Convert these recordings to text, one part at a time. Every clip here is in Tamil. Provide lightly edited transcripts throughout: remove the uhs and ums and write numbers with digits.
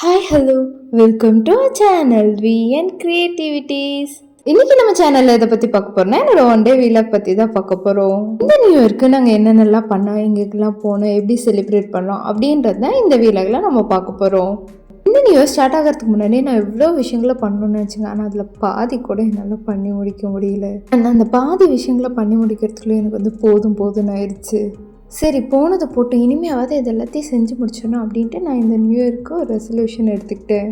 Hi hello welcome to our channel VN creativities. இன்னைக்கு நம்ம சேனலில் இதை பற்றி பார்க்க போகிறோம்னா என்னோட ஒன் டே வீலாக் பற்றி தான் பார்க்க போகிறோம். இந்த நியூ இயர்க்கு நாங்கள் என்னென்னலாம் பண்ணோம், எங்கெங்கெல்லாம் போனோம், எப்படி செலிப்ரேட் பண்ணோம் அப்படின்றது தான் இந்த வீலாகில் நம்ம பார்க்க போகிறோம். இந்த நியூ இயர் ஸ்டார்ட் ஆகிறதுக்கு முன்னாடி நான் எவ்வளோ விஷயங்களை பண்ணணும்னு நினச்சிங்க, ஆனால் அதில் பாதி கூட என்னால் பண்ணி முடிக்க முடியல. ஆனால் அந்த பாதி விஷயங்களை பண்ணி முடிக்கிறதுக்குள்ளே எனக்கு போதும்னு ஆயிடுச்சு. சரி போனதை போட்டு இனிமையாவது இது எல்லாத்தையும் செஞ்சு முடிச்சிடணும் அப்படின்ட்டு நான் இந்த நியூ இயர்க்கு ஒரு ரெசல்யூஷன் எடுத்துக்கிட்டேன்.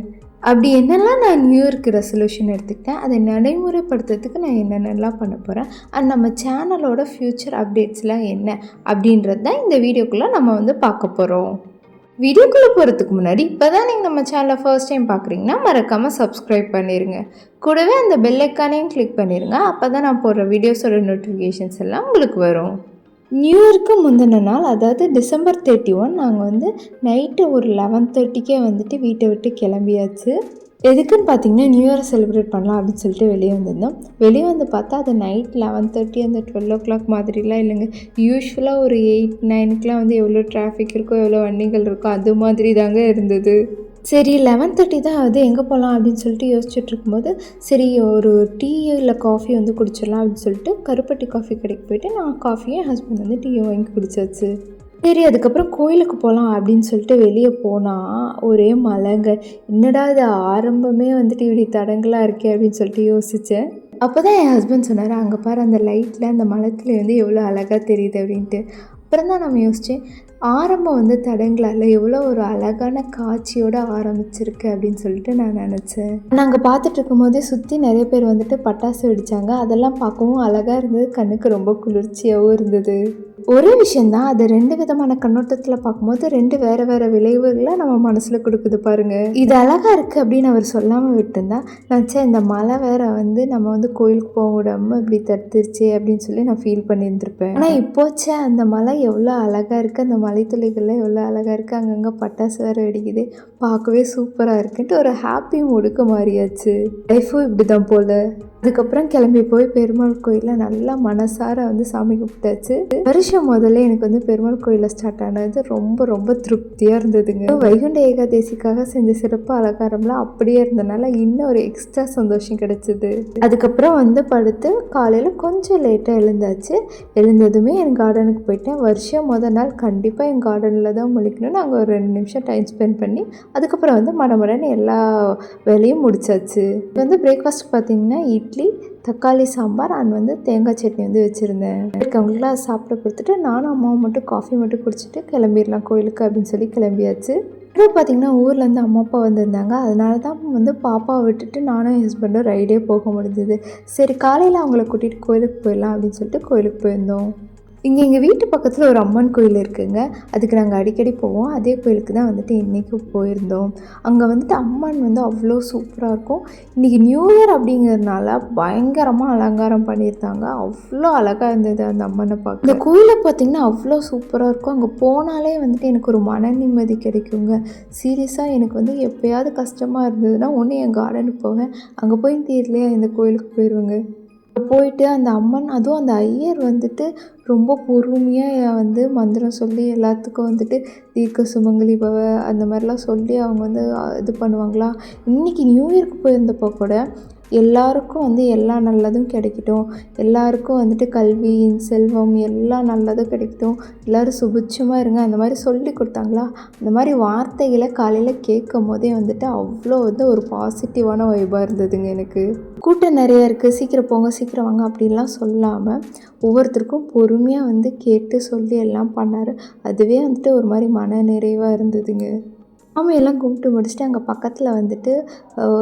அப்படி என்னெல்லாம் நான் நியூ இயர்க்கு ரெசல்யூஷன் எடுத்துக்கிட்டேன், அதை நடைமுறைப்படுத்துறதுக்கு நான் என்னென்னலாம் பண்ண போகிறேன், அண்ட் நம்ம சேனலோட ஃப்யூச்சர் அப்டேட்ஸ்லாம் என்ன அப்படின்றது தான் இந்த வீடியோக்குள்ளே நம்ம பார்க்க போகிறோம். வீடியோக்குள்ளே போகிறதுக்கு முன்னாடி இப்போ தான் நீங்கள் நம்ம சேனலை ஃபர்ஸ்ட் டைம் பார்க்குறீங்கன்னா மறக்காமல் சப்ஸ்கிரைப் பண்ணிடுங்க. கூடவே அந்த பெல் ஐக்கானையும் கிளிக் பண்ணிடுங்க. அப்போ தான் நான் போடுற வீடியோஸோட நோட்டிஃபிகேஷன்ஸ் எல்லாம் உங்களுக்கு வரும். நியூ இயர்க்கு முந்தின நாள், அதாவது December 31 நாங்கள் நைட்டு ஒரு 11:30 வீட்டை விட்டு கிளம்பியாச்சு. எதுக்குன்னு பார்த்தீங்கன்னா நியூ இயரை செலிப்ரேட் பண்ணலாம் அப்படின்னு சொல்லிட்டு வெளியே வந்திருந்தோம். வெளியே வந்து பார்த்தா அது நைட் 11:30 அந்த 12 o'clock மாதிரிலாம் இல்லைங்க. யூஸ்வலாக ஒரு 8-9க்குலாம் எவ்வளோ டிராஃபிக் இருக்கோ, எவ்வளோ வண்டிகள் இருக்கோ அது மாதிரி தாங்க இருந்தது. சரி 11:30 தான் ஆகுது, எங்கே போகலாம் அப்படின்னு சொல்லிட்டு யோசிச்சுட்டு இருக்கும்போது, சரி ஒரு டீ இல்லை காஃபி குடிச்சிடலாம் அப்படின்னு சொல்லிட்டு கருப்பட்டி காஃபி கடைக்கு போயிட்டு நான் காஃபியும் என் ஹஸ்பண்ட் டீயை வாங்கி குடிச்சாச்சு. சரி அதுக்கப்புறம் கோயிலுக்கு போகலாம் அப்படின்னு சொல்லிட்டு வெளியே போனால் ஒரே மழைங்க. என்னடா இது ஆரம்பமே இப்படி தடங்களாக இருக்கே அப்படின்னு சொல்லிட்டு யோசித்தேன். அப்போ தான் என் ஹஸ்பண்ட் சொன்னார், அங்கே பாரு அந்த லைட்டில் அந்த மலத்தில் எவ்வளோ அழகாக தெரியுது அப்படின்ட்டு. அப்புறம் தான் நம்ம யோசித்தேன், ஆரம்பம் தடங்களால் எவ்வளோ ஒரு அழகான காட்சியோடு ஆரம்பிச்சிருக்கு அப்படின்னு சொல்லிட்டு நான் நினச்சேன். நாங்கள் பார்த்துட்டு இருக்கும்போதே சுற்றி நிறைய பேர் பட்டாசு வெடித்தாங்க. அதெல்லாம் பார்க்கவும் அழகாக இருந்தது, கண்ணுக்கு ரொம்ப குளிர்ச்சியாகவும் இருந்தது. ஒரே விஷயந்தான், அது 2 விதமான கண்ணோட்டத்தில் பார்க்கும்போது 2 வேறு வேறு விளைவுகளை நம்ம மனசில் கொடுக்குது பாருங்கள். இது அழகாக இருக்குது அப்படின்னு அவர் சொல்லாமல் விட்டுருந்தா நினச்சேன், இந்த மழை வேற நம்ம கோயிலுக்கு போக விடாமல் இப்படி தடுத்துருச்சு அப்படின்னு சொல்லி நான் ஃபீல் பண்ணியிருந்திருப்பேன். ஆனால் இப்போச்சே அந்த மழை எவ்வளோ அழகாக இருக்குது, அந்த மலைத்துளிகள்லாம் எவ்வளோ அழகாக இருக்குது, அங்கங்கே பட்டாசு வேறு வெடிக்குது, பார்க்கவே சூப்பராக இருக்குன்ட்டு ஒரு ஹாப்பி மூடுக்கு மாறியாச்சு. லைஃபும் இப்படி தான் போல். அதுக்கப்புறம் கிளம்பி போய் பெருமாள் கோயிலில் நல்லா மனசார சாமி கும்பிட்டாச்சு. வருஷம் முதல்ல எனக்கு பெருமாள் கோயிலில் ஸ்டார்ட் ஆனது ரொம்ப ரொம்ப திருப்தியாக இருந்ததுங்க. வைகுண்ட ஏகாதேசிக்காக செஞ்ச சிறப்பு அலங்காரம்லாம் அப்படியே இருந்தனால இன்னும் ஒரு எக்ஸ்ட்ரா சந்தோஷம் கிடைச்சிது. அதுக்கப்புறம் படுத்து காலையில் கொஞ்சம் லேட்டாக எழுந்தாச்சு. எழுந்ததுமே என் கார்டனுக்கு போயிட்டேன். வருஷம் முதல் நாள் கண்டிப்பாக என் கார்டனில் தான் முழிக்கணும்னு நாங்கள் ஒரு 2 நிமிஷம் டைம் ஸ்பெண்ட் பண்ணி அதுக்கப்புறம் மடமடன்னு எல்லா வேலையும் முடிச்சாச்சு. பிரேக்ஃபாஸ்ட் பார்த்தீங்கன்னா இட்லி, தக்காளி சாம்பார் அண்ட் தேங்காய் சட்னி வச்சுருந்தேன். அவங்களுக்குலாம் சாப்பிட கொடுத்துட்டு நானும் அம்மாவும் மட்டும் காஃபி மட்டும் குடிச்சிட்டு கிளம்பிடலாம் கோயிலுக்கு அப்படின்னு சொல்லி கிளம்பியாச்சு. அப்புறம் பார்த்திங்கன்னா ஊர்லேருந்து அம்மா அப்பா வந்திருந்தாங்க. அதனால தான் பாப்பாவை விட்டுட்டு நானும் என் ஹஸ்பண்டும் ரைடே போக முடிஞ்சது. சரி காலையில் அவங்கள கூட்டிகிட்டு கோயிலுக்கு போயிடலாம் அப்படின்னு சொல்லிட்டு கோயிலுக்கு போயிருந்தோம். இங்கே எங்கள் வீட்டு பக்கத்தில் ஒரு அம்மன் கோயில் இருக்குதுங்க. அதுக்கு நாங்கள் அடிக்கடி போவோம். அதே கோயிலுக்கு தான் இன்றைக்கி போயிருந்தோம். அங்கே அம்மன் அவ்வளோ சூப்பராக இருக்கும். இன்றைக்கி நியூ இயர் அப்படிங்கிறதுனால பயங்கரமாக அலங்காரம் பண்ணியிருந்தாங்க. அவ்வளோ அழகாக இருந்தது அந்த அம்மனை பார்க்க. இந்த கோயிலை பார்த்திங்கன்னா அவ்வளோ சூப்பராக இருக்கும். அங்கே போனாலே எனக்கு ஒரு மன நிம்மதி கிடைக்குங்க. சீரியஸாக எனக்கு எப்போயாவது கஷ்டமாக இருந்ததுன்னா ஒன்று என் கார்டனுக்கு போவேன், அங்கே போய் தீரலையா இந்த கோயிலுக்கு போயிடுவேங்க. போயிட்டு அந்த அம்மன், அதுவும் அந்த ஐயர் ரொம்ப பொறுமையாக மந்திரம் சொல்லி எல்லாத்துக்கும் தீர்க்க சுமங்கலி பவ அந்த மாதிரிலாம் சொல்லி அவங்க இது பண்ணுவாங்களா. இன்றைக்கி நியூ இயர்க்கு போயிருந்தப்போ கூட எல்லாருக்கும் எல்லா நல்லதும் கிடைக்கட்டும், எல்லாருக்கும் கல்வி செல்வம் எல்லாம் நல்லதும் கிடைக்கட்டும், எல்லோரும் சுபிட்சமாக இருங்க அந்த மாதிரி சொல்லி கொடுத்தாங்களா. அந்த மாதிரி வார்த்தைகளை காலையில் கேட்கும் போதே அவ்வளோ ஒரு பாசிட்டிவான வைபாக இருந்ததுங்க. எனக்கு கூட்டம் நிறையா இருக்குது, சீக்கிரம் போங்க சீக்கிரம் வாங்க அப்படின்லாம் சொல்லாமல் ஒவ்வொருத்தருக்கும் பொறுமையாக கேட்டு சொல்லி எல்லாம் பண்ணார். அதுவே ஒரு மாதிரி மன நிறைவாக இருந்ததுங்க. சாமியெல்லாம் கும்பிட்டு முடிச்சுட்டு அங்கே பக்கத்தில்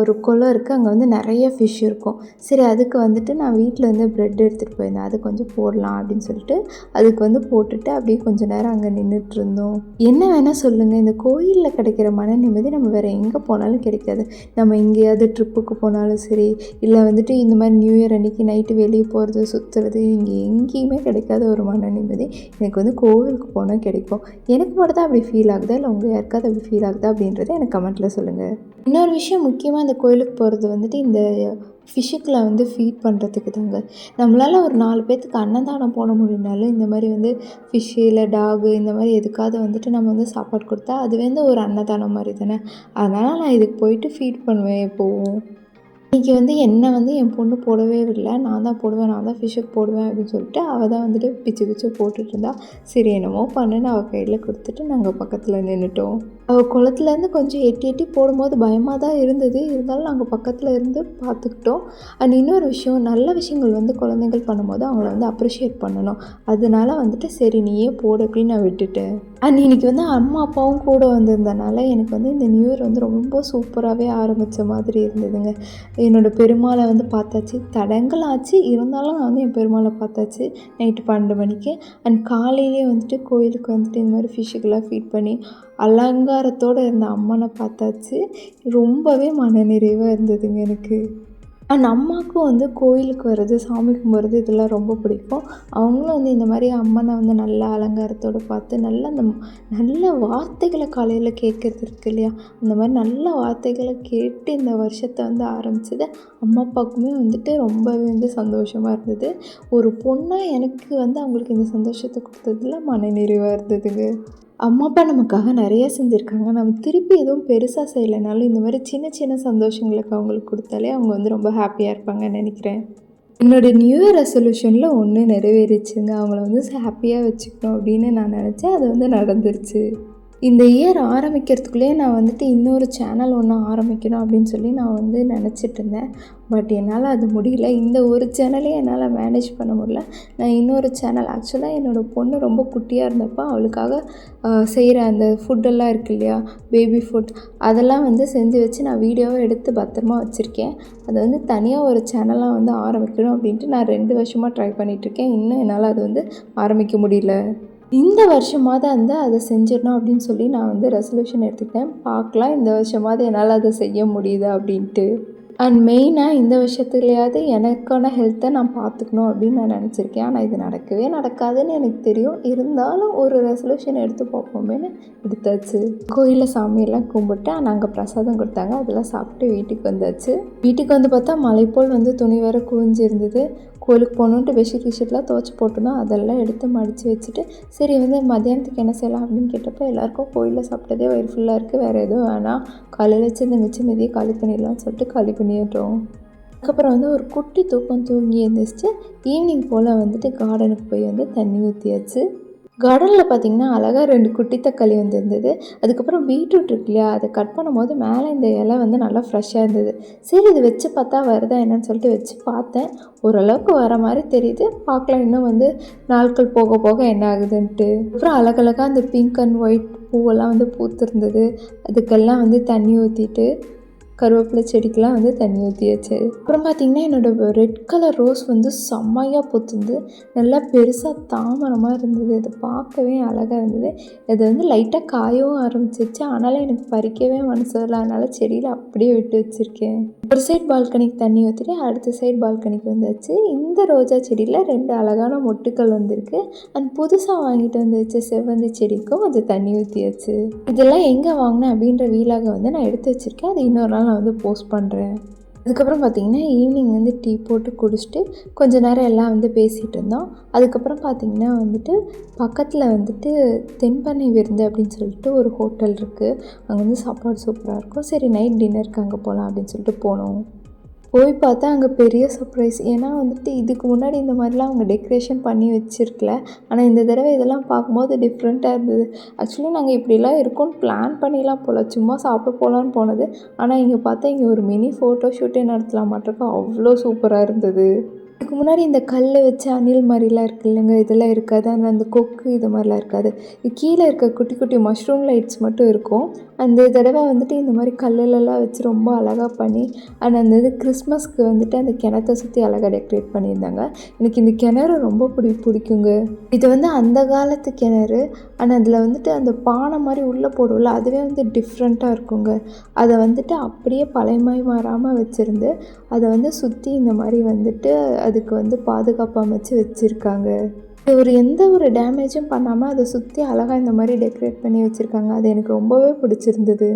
ஒரு குளம் இருக்குது. அங்கே நிறைய ஃபிஷ் இருக்கும். சரி அதுக்கு நான் வீட்டில் ப்ரெட் எடுத்துகிட்டு போயிருந்தேன், அது கொஞ்சம் போடலாம் அப்படின்னு சொல்லிட்டு அதுக்கு போட்டுட்டு அப்படியே கொஞ்சம் நேரம் அங்கே நின்றுட்டுருந்தோம். என்ன வேணால் சொல்லுங்கள், இந்த கோயிலில் கிடைக்கிற மன நிம்மதி நம்ம வேறு எங்கே போனாலும் கிடைக்காது. நம்ம எங்கேயாவது ட்ரிப்புக்கு போனாலும் சரி, இல்லை இந்த மாதிரி நியூ இயர் அன்றைக்கி நைட்டு வெளியே போகிறது சுற்றுறது, இங்கே எங்கேயுமே கிடைக்காத ஒரு மன நிம்மதி எனக்கு கோவிலுக்கு போனால் கிடைக்கும். எனக்கு மட்டும் தான் அப்படி ஃபீல் ஆகுதா இல்லை உங்கள் யாருக்காவது அப்படி ஃபீல் ஆகுது வருதா அப்படின்றத எனக்கு கமெண்ட்டில் சொல்லுங்கள். இன்னொரு விஷயம் முக்கியமாக இந்த கோயிலுக்கு போகிறது வந்துட்டு இந்த ஃபிஷ்ஷுக்களை வந்து ஃபீட் பண்ணுறதுக்கு தாங்க. நம்மளால் ஒரு 4 பேர்த்துக்கு அன்னதானம் போட முடியும்னாலும் இந்த மாதிரி வந்து ஃபிஷ்ஷு இல்லை டாகு இந்த மாதிரி எதுக்காவது வந்துட்டு நம்ம வந்து சாப்பாடு கொடுத்தா அது வந்து ஒரு அன்னதானம் மாதிரி தானே. அதனால் நான் இதுக்கு போயிட்டு ஃபீட் பண்ணுவேன் எப்போவும். இன்றைக்கி வந்து என்னை வந்து என் பொண்ணு போடவே இல்லை, நான் தான் போடுவேன், நான் தான் ஃபிஷ்ஷுக்கு போடுவேன் அப்படின்னு சொல்லிட்டு அவள் தான் வந்துட்டு பிச்சு பிச்சு போட்டுட்டு இருந்தா. சரி என்னமோ பண்ணுன்னு அவள் கையில் கொடுத்துட்டு நாங்கள் பக்கத்தில் நின்றுட்டோம். அவள் குளத்துலேருந்து கொஞ்சம் எட்டி எட்டி போடும்போது பயமாக தான் இருந்தது, இருந்தாலும் நாங்கள் பக்கத்தில் இருந்து பார்த்துக்கிட்டோம். அண்ட் இன்னொரு விஷயம், நல்ல விஷயங்கள் வந்து குழந்தைகள் பண்ணும்போது அவங்கள வந்து அப்ரிஷியேட் பண்ணணும். அதனால வந்துட்டு சரி நீயே போடு அப்படின்னு நான் விட்டுட்டேன். அண்ட் இன்றைக்கி வந்து அம்மா அப்பாவும் கூட வந்திருந்தனால எனக்கு வந்து இந்த நியூ இயர் வந்து ரொம்ப சூப்பராகவே ஆரம்பித்த மாதிரி இருந்ததுங்க. என்னோடய பெருமாளை வந்து பார்த்தாச்சு, தடங்கள் ஆச்சு, இருந்தாலும் நான் வந்து என் பெருமாளை பார்த்தாச்சு நைட்டு 12 மணிக்கு. அண்ட் காலையிலே வந்துட்டு கோயிலுக்கு வந்துட்டு இந்த மாதிரி ஃபிஷ்ஷுக்கெல்லாம் ஃபீட் பண்ணி அலங்காரத்தோடு இருந்த அம்மனை பார்த்தாச்சு. ரொம்பவே மனநிறைவாக இருந்ததுங்க எனக்கு. அண்ட் அம்மாவுக்கும் வந்து கோயிலுக்கு வர்றது, சாமி கும்பிட்றது இதெல்லாம் ரொம்ப பிடிக்கும். அவங்களும் வந்து இந்த மாதிரி அம்மனை வந்து நல்ல அலங்காரத்தோடு பார்த்து நல்ல வார்த்தைகளை காலையில் கேட்குறது இருக்கு இல்லையா, அந்த மாதிரி நல்ல வார்த்தைகளை கேட்டு இந்த வருஷத்தை வந்து ஆரம்பித்தது அம்மா அப்பாவுக்குமே வந்துட்டு ரொம்பவே வந்து சந்தோஷமாக இருந்தது. ஒரு பொண்ணாக எனக்கு வந்து அவங்களுக்கு இந்த சந்தோஷத்தை கொடுத்ததுல மனநிறைவாக இருந்ததுங்க. அம்மா அப்பா நமக்காக நிறைய செஞ்சுருக்காங்க. நம்ம திருப்பி எதுவும் பெருசாக செய்யலைனாலும் இந்த மாதிரி சின்ன சின்ன சந்தோஷங்களுக்கு அவங்களுக்கு கொடுத்தாலே அவங்க வந்து ரொம்ப ஹாப்பியாக இருப்பாங்கன்னு நினைக்கிறேன். என்னோடய நியூ இயர் ரெசல்யூஷனில் ஒன்று நிறைவேறிச்சுங்க. அவங்கள வந்து ஹாப்பியாக வச்சுக்கணும் அப்படின்னு நான் நினச்சேன். அது வந்து நடந்துருச்சு. இந்த இயர் ஆரம்பிக்கிறதுக்குள்ளேயே நான் வந்துட்டு இன்னொரு சேனல் ஒன்று ஆரம்பிக்கணும் அப்படின்னு சொல்லி நான் வந்து நினச்சிட்டு இருந்தேன். பட் என்னால் அது முடியல. இந்த ஒரு சேனலே என்னால் மேனேஜ் பண்ண முடியல. நான் இன்னொரு சேனல் ஆக்சுவலாக என்னோடய பொண்ணு ரொம்ப குட்டியாக இருந்தப்போ அவளுக்காக செய்கிற அந்த ஃபுட்டெல்லாம் இருக்கு இல்லையா, பேபி ஃபுட், அதெல்லாம் வந்து செஞ்சு வச்சு நான் வீடியோவை எடுத்து பத்திரமா வச்சுருக்கேன். அதை வந்து தனியாக ஒரு சேனலாக வந்து ஆரம்பிக்கணும் அப்படின்ட்டு நான் 2 வருஷமாக ட்ரை பண்ணிகிட்ருக்கேன். இன்னும் என்னால் அது வந்து ஆரம்பிக்க முடியல. இந்த வருஷமாவது அதை செஞ்சிடணும் அப்படின்னு சொல்லி நான் வந்து ரெசல்யூஷன் எடுத்துக்கிட்டேன். பார்க்கலாம் இந்த வருஷமாவது என்னால் அதை செய்ய முடியுதா அப்படின்ட்டு. அண்ட் மெயினாக இந்த விஷயத்துலையாவது எனக்கான ஹெல்த்தை நான் பார்த்துக்கணும் அப்படின்னு நான் நினச்சிருக்கேன். ஆனால் இது நடக்கவே நடக்காதுன்னு எனக்கு தெரியும். இருந்தாலும் ஒரு ரெசல்யூஷன் எடுத்து பார்ப்போமேன்னு எடுத்தாச்சு. கோயிலில் சாமியெல்லாம் கும்பிட்டு நாங்கள் பிரசாதம் கொடுத்தாங்க, அதெல்லாம் சாப்பிட்டு வீட்டுக்கு வந்தாச்சு. வீட்டுக்கு வந்து பார்த்தா மழை போல் வந்து துணி வேறு குவிஞ்சிருந்தது. கோயிலுக்கு போகணுன்ட்டு பெட்ஷீட் டிஷர்ட்லாம் துவச்சி போட்டுருந்தோம், அதெல்லாம் எடுத்து மடித்து வச்சுட்டு சரி வந்து மத்தியானத்துக்கு என்ன செய்யலாம் அப்படின்னு கேட்டப்போ எல்லாேருக்கும் கோயிலில் சாப்பிட்டதே வயிறு ஃபுல்லாக இருக்குது, வேறு எதுவும் வேணாம், காலையில் வச்சு இந்த மிச்சம் மீதியை காலி பண்ணிடலாம்னு சொல்லிட்டு காலி பண்ணிட்டோம். அதுக்கப்புறம் வந்து ஒரு குட்டி தூக்கம் தூங்கி எழுந்திரிச்சு ஈவினிங் போல் வந்துட்டு கார்டனுக்கு போய் வந்து தண்ணி ஊற்றியாச்சு. கார்டனில் பார்த்திங்கன்னா அழகாக 2 குட்டி தக்காளி வந்துருந்தது. அதுக்கப்புறம் பீட்ரூட் இருக்கு இல்லையா, அதை கட் பண்ணும்போது மேலே இந்த இலை வந்து நல்லா ஃப்ரெஷ்ஷாக இருந்தது. சரி இது வச்சு பார்த்தா வருதா என்னன்னு சொல்லிட்டு வச்சு பார்த்தேன். ஓரளவுக்கு வர மாதிரி தெரியுது. பார்க்கலாம் இன்னும் வந்து நாட்கள் போக போக என்ன ஆகுதுன்ட்டு. அப்புறம் அழகழகாக அந்த பிங்க் அண்ட் ஒயிட் பூவெல்லாம் வந்து பூத்துருந்தது. அதுக்கெல்லாம் வந்து தண்ணி ஊற்றிட்டு கருவேப்பிலை செடிக்கெலாம் வந்து தண்ணி ஊற்றியாச்சு. அப்புறம் பார்த்திங்கன்னா என்னோடய ரெட் கலர் ரோஸ் வந்து செம்மையாக பூத்துருந்து நல்லா பெருசாக தாமரமாக இருந்தது. அது பார்க்கவே அழகாக இருந்தது. அது வந்து லைட்டாக காயவும் ஆரம்பிச்சிருச்சு. ஆனாலும் எனக்கு பறிக்கவே மனசு வரல, அதனால் செடியில் அப்படியே விட்டு வச்சுருக்கேன். ஒரு சைட் பால்கனிக்கு தண்ணி ஊற்றிட்டு அடுத்த சைட் பால்கனிக்கு வந்தாச்சு. இந்த ரோஜா செடியில் 2 அழகான மொட்டுக்கள் வந்திருக்கு. அண்ட் புதுசாக வாங்கிட்டு வந்து வச்ச செவ்வந்தி செடிக்கும் கொஞ்சம் தண்ணி ஊற்றியாச்சு. இதெல்லாம் எங்கே வாங்கினேன் அப்படின்ற வீலாக வந்து நான் எடுத்து வச்சுருக்கேன். அது இன்னொரு நாள் நான் வந்து போஸ்ட் பண்ணுறேன். அதுக்கப்புறம் பார்த்திங்கன்னா ஈவினிங் வந்து டீ போட்டு குடிச்சிட்டு கொஞ்ச நேரம் எல்லாம் வந்து பேசிகிட்டு இருந்தோம். அதுக்கப்புறம் பார்த்திங்கன்னா வந்துட்டு பக்கத்தில் வந்துட்டு தென்பண்ணை விருந்து அப்படின்னு சொல்லிட்டு ஒரு ஹோட்டல் இருக்குது. அங்கே வந்து சாப்பாடு சூப்பராக இருக்கும். சரி நைட் டின்னருக்கு அங்கே போகலாம் அப்படின்னு சொல்லிட்டு போனோம். போய் பார்த்தா அங்கே பெரிய சர்ப்ரைஸ். ஏன்னா வந்துட்டு இதுக்கு முன்னாடி இந்த மாதிரிலாம் அவங்க டெக்கரேஷன் பண்ணி வச்சுருக்கல. ஆனால் இந்த தடவை இதெல்லாம் பார்க்கும்போது டிஃப்ரெண்ட்டாக இருந்தது. ஆக்சுவலி நாங்கள் இப்படிலாம் இருக்கோன்னு பிளான் பண்ணிலாம் போகல, சும்மா சாப்பிட போகலான்னு போனது. ஆனால் இங்கே பார்த்தா இங்கே ஒரு மினி ஃபோட்டோ ஷூட்டே நடத்தலாம் மாட்டிருக்கோம், அவ்வளோ சூப்பராக இருந்தது. இதுக்கு முன்னாடி இந்த கல் வச்ச அணில் மாதிரிலாம் இருக்குது இல்லைங்க, இதெல்லாம் இருக்காது. ஆனால் அந்த கொக்கு இது மாதிரிலாம் இருக்காது. இது கீழே இருக்க குட்டி குட்டி மஷ்ரூம் லைட்ஸ் மட்டும் இருக்கும். அந்த தடவை வந்துட்டு இந்த மாதிரி கல்லுலலாம் வச்சு ரொம்ப அழகாக பண்ணி அண்ட் அந்த இது கிறிஸ்மஸ்க்கு வந்துட்டு அந்த கிணத்தை சுற்றி அழகாக டெக்கரேட் பண்ணியிருந்தாங்க. எனக்கு இந்த கிணறு ரொம்ப பிடிக்குங்க. இது வந்து அந்த காலத்து கிணறு. ஆனால் அதில் வந்துட்டு அந்த பானை மாதிரி உள்ளே போடுவோம்ல, அதுவே வந்து டிஃப்ரெண்ட்டாக இருக்குங்க. அதை வந்துட்டு அப்படியே பழையமாய் மாறாமல் வச்சுருந்து அதை வந்து சுற்றி இந்த மாதிரி வந்துட்டு அதுக்கு வந்து பாதுகாப்பு அமைச்சு வச்சுருக்காங்க. ஒரு எந்த ஒரு டேமேஜும் பண்ணாமல் அதை சுற்றி அழகாக இந்த மாதிரி டெக்கரேட் பண்ணி வச்சுருக்காங்க. அது எனக்கு ரொம்பவே பிடிச்சிருந்தது.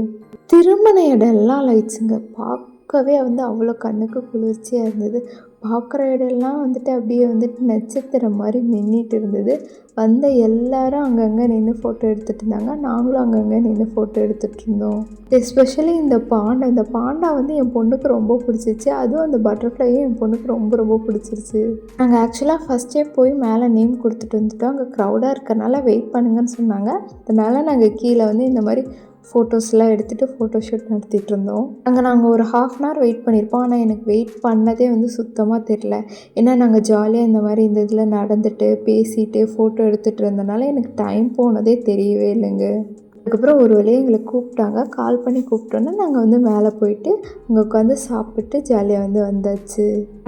திருமண இடம் எல்லாம் லைட்ஸுங்க பார்க்கவே அவ்வளோ கண்ணுக்கு குளிர்ச்சியாக இருந்தது. பார்க்குற இடம்லாம் அப்படியே நட்சத்திரம் மாதிரி மின்னிட்டு இருந்தது. வந்த எல்லாரும் அங்கங்கே நின்று ஃபோட்டோ எடுத்துகிட்டு இருந்தாங்க. நாங்களும் அங்கங்கே நின்று ஃபோட்டோ எடுத்துகிட்டு இருந்தோம். எஸ்பெஷலி இந்த பாண்டா என் பொண்ணுக்கு ரொம்ப பிடிச்சிருச்சு. அதுவும் அந்த பட்டர்ஃப்ளையும் என் பொண்ணுக்கு ரொம்ப ரொம்ப பிடிச்சிருச்சு. நாங்கள் ஆக்சுவலாக ஃபஸ்ட்டே போய் மேலே நேம் கொடுத்துட்டு வந்துட்டோம். அங்கே க்ரௌடாக இருக்கிறனால வெயிட் பண்ணுங்கன்னு சொன்னாங்க. அதனால் நாங்கள் கீழே இந்த மாதிரி ஃபோட்டோஸ்லாம் எடுத்துகிட்டு ஃபோட்டோ ஷூட் நடத்திட்டு இருந்தோம். அங்கே நாங்கள் ஒரு 1/2 hour வெயிட் பண்ணியிருப்போம். ஆனால் எனக்கு வெயிட் பண்ணதே சுத்தமாக தெரில. ஏன்னா நாங்கள் ஜாலியாக இந்த மாதிரி இந்த இதில் நடந்துட்டு பேசிட்டு ஃபோட்டோ எடுத்துகிட்டு இருந்தனால எனக்கு டைம் போனதே தெரியவே இல்லைங்க. அதுக்கப்புறம் ஒரு வழியாக எங்களை கூப்பிட்டாங்க. கால் பண்ணி கூப்பிட்டோன்னா நாங்கள் மேலே போயிட்டு அங்கே உட்காந்து சாப்பிட்டு ஜாலியாக வந்தாச்சு.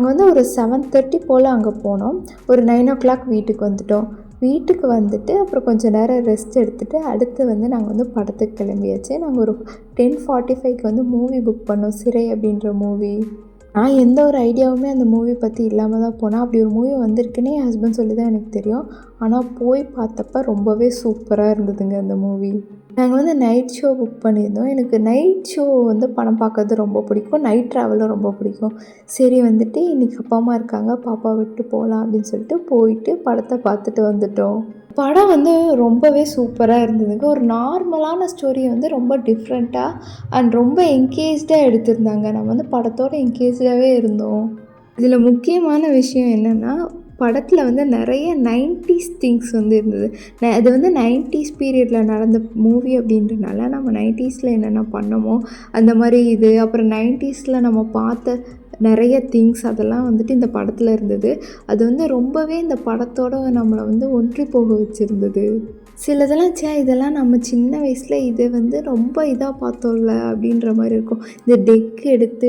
நாங்கள் ஒரு 7:30 போல் அங்கே போனோம். ஒரு 9 o'clock வீட்டுக்கு வந்துட்டோம். வீட்டுக்கு வந்துட்டு அப்புறம் கொஞ்சம் நேரம் ரெஸ்ட் எடுத்துகிட்டு அடுத்து நாங்கள் படத்துக்கு கிளம்பியாச்சு. நாங்கள் ஒரு 10:45க்கு மூவி புக் பண்ணோம். சிறை அப்படின்ற மூவி. நான் எந்த ஒரு ஐடியாவுமே அந்த மூவி பற்றி இல்லாமல் தான் போனேன். அப்படி ஒரு மூவி வந்திருக்குன்னே என் ஹஸ்பண்ட் சொல்லி தான் எனக்கு தெரியும். ஆனால் போய் பார்த்தப்ப ரொம்பவே சூப்பராக இருந்ததுங்க அந்த மூவி. நாங்கள் நைட் ஷோ புக் பண்ணியிருந்தோம். எனக்கு நைட் ஷோ படம் பார்க்கறது ரொம்ப பிடிக்கும். நைட் ட்ராவலும் ரொம்ப பிடிக்கும். சரி இன்றைக்கி அப்பா அம்மா இருக்காங்க, பாப்பா விட்டு போகலாம் அப்படின்னு சொல்லிட்டு போயிட்டு படத்தை பார்த்துட்டு வந்துட்டோம். படம் ரொம்பவே சூப்பராக இருந்ததுங்க. ஒரு நார்மலான ஸ்டோரியை ரொம்ப டிஃப்ரெண்ட்டாக அண்ட் ரொம்ப என்கேஜ்டாக எடுத்திருந்தாங்க. நம்ம படத்தோடு என்கேஜாகவே இருந்தோம். இதில் முக்கியமான விஷயம் என்னென்னா படத்தில் நிறைய 90s திங்ஸ் இருந்தது. அது 90s பீரியடில் நடந்த மூவி அப்படின்றனால நம்ம 90ஸில் என்னென்ன பண்ணமோ அந்த மாதிரி இது, அப்புறம் 90ஸில் நம்ம பார்த்த நிறைய திங்ஸ் அதெல்லாம் இந்த படத்தில் இருந்தது. அது ரொம்பவே இந்த படத்தோடு நம்மளை ஒன்றி போக வச்சுருந்தது. சிலதெல்லாம் இதெல்லாம் நம்ம சின்ன வயசில் இது ரொம்ப இதாக பார்த்தோம்ல அப்படின்ற மாதிரி இருக்கும். இந்த டெக் எடுத்து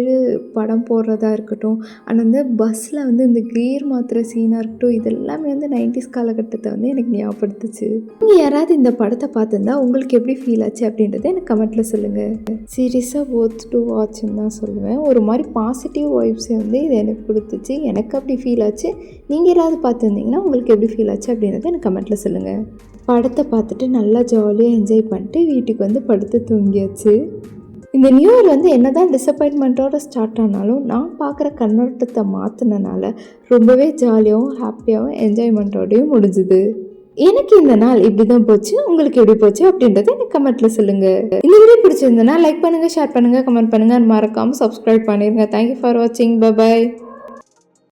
படம் போடுறதா இருக்கட்டும், ஆனால் பஸ்ஸில் இந்த கியர் மாத்திர சீனாக இருக்கட்டும், இதெல்லாமே 90s காலகட்டத்தை எனக்கு ஞாபகப்படுத்துச்சு. நீங்கள் யாராவது இந்த படத்தை பார்த்துருந்தா உங்களுக்கு எப்படி ஃபீல் ஆச்சு அப்படின்றத எனக்கு கமெண்ட்டில் சொல்லுங்கள். சீரியஸாக ஒர்த் டு வாட்ச்ன்னு தான் சொல்லுவேன். ஒரு மாதிரி பாசிட்டிவ் வைப்ஸை இது எனக்கு கொடுத்துச்சு. எனக்கு அப்படி ஃபீல் ஆச்சு. நீங்கள் யாராவது பார்த்துருந்தீங்கன்னா உங்களுக்கு எப்படி ஃபீல் ஆச்சு அப்படின்றத எனக்கு கமெண்ட்டில் சொல்லுங்கள். படத்தை பார்த்துட்டு நல்லா ஜாலியாக என்ஜாய் பண்ணிட்டு வீட்டுக்கு படுத்து தூங்கியாச்சு. இந்த நியூ இயர் என்ன தான் டிசப்பாயின்மெண்ட்டோடு ஸ்டார்ட் ஆனாலும் நான் பார்க்குற கண்ணோட்டத்தை மாற்றினால ரொம்பவே ஜாலியாகவும் ஹாப்பியாகவும் என்ஜாய்மெண்ட்டோடையும் முடிஞ்சுது. எனக்கு இந்த நாள் இப்படி தான் போச்சு. உங்களுக்கு எப்படி போச்சு அப்படின்றத எனக்கு கமெண்ட்டில் சொல்லுங்கள். இந்த வீடியோ பிடிச்சிருந்தனா லைக் பண்ணுங்கள், ஷேர் பண்ணுங்கள், கமெண்ட் பண்ணுங்கள், மறக்காமல் சப்ஸ்கிரைப் பண்ணிடுங்க. தேங்க்யூ ஃபார் வாட்சிங். பை.